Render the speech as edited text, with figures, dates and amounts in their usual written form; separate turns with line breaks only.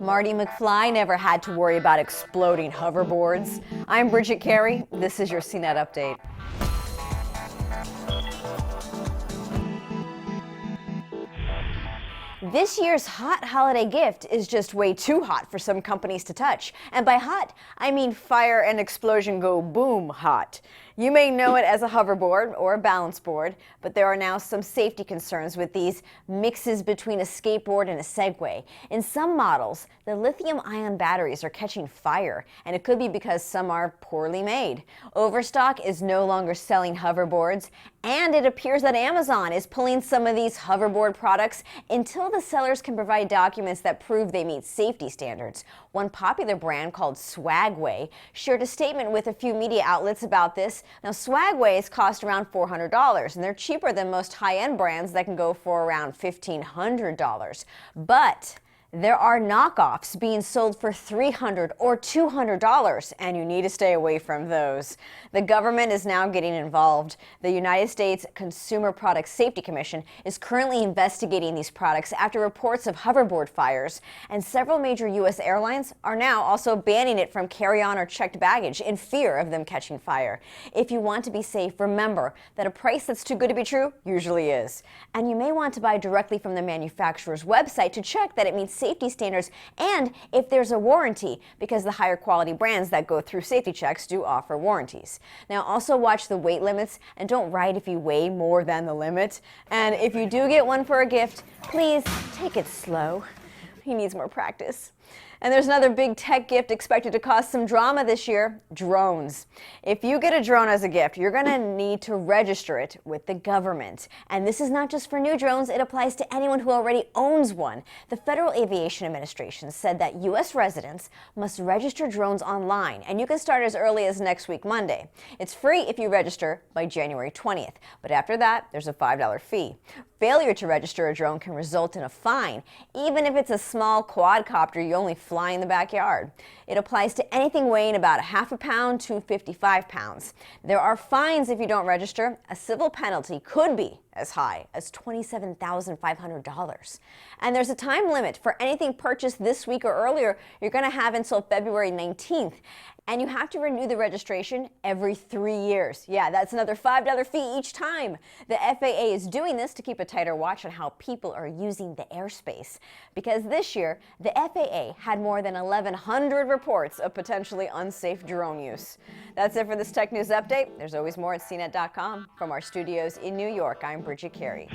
Marty McFly never had to worry about exploding hoverboards. I'm Bridget Carey. This is your CNET update. This year's hot holiday gift is just way too hot for some companies to touch. And by hot, I mean fire and explosion go boom hot. You may know it as a hoverboard or a balance board, but there are now some safety concerns with these mixes between a skateboard and a Segway. In some models, the lithium-ion batteries are catching fire, and it could be because some are poorly made. Overstock is no longer selling hoverboards, and it appears that Amazon is pulling some of these hoverboard products until the sellers can provide documents that prove they meet safety standards. One popular brand called Swagway shared a statement with a few media outlets about this. Now, Swagways cost around $400, and they're cheaper than most high-end brands that can go for around $1,500. But there are knockoffs being sold for $300 or $200, and you need to stay away from those. The government is now getting involved. The United States Consumer Product Safety Commission is currently investigating these products after reports of hoverboard fires, and several major U.S. airlines are now also banning it from carry-on or checked baggage in fear of them catching fire. If you want to be safe, remember that a price that's too good to be true usually is. And you may want to buy directly from the manufacturer's website to check that it meets safety standards and if there's a warranty, because the higher quality brands that go through safety checks do offer warranties. Now, also watch the weight limits and don't ride if you weigh more than the limit. And if you do get one for a gift, please take it slow. He needs more practice. And there's another big tech gift expected to cause some drama this year: drones. If you get a drone as a gift, you're going to need to register it with the government. And this is not just for new drones, it applies to anyone who already owns one. The Federal Aviation Administration said that U.S. residents must register drones online, and you can start as early as next week, Monday. It's free if you register by January 20th, but after that, there's a $5 fee. Failure to register a drone can result in a fine, even if it's a small quadcopter you only fly in the backyard. It applies to anything weighing about ½ a pound to 55 pounds. There are fines if you don't register. A civil penalty could be as high as $27,500. And there's a time limit for anything purchased this week or earlier. You're going to have until February 19th. And you have to renew the registration every 3 years. Yeah, that's another $5 fee each time. The FAA is doing this to keep a tighter watch on how people are using the airspace. Because this year, the FAA had more than 1,100 reports of potentially unsafe drone use. That's it for this Tech News Update. There's always more at CNET.com. From our studios in New York, I'm Bridget Carey.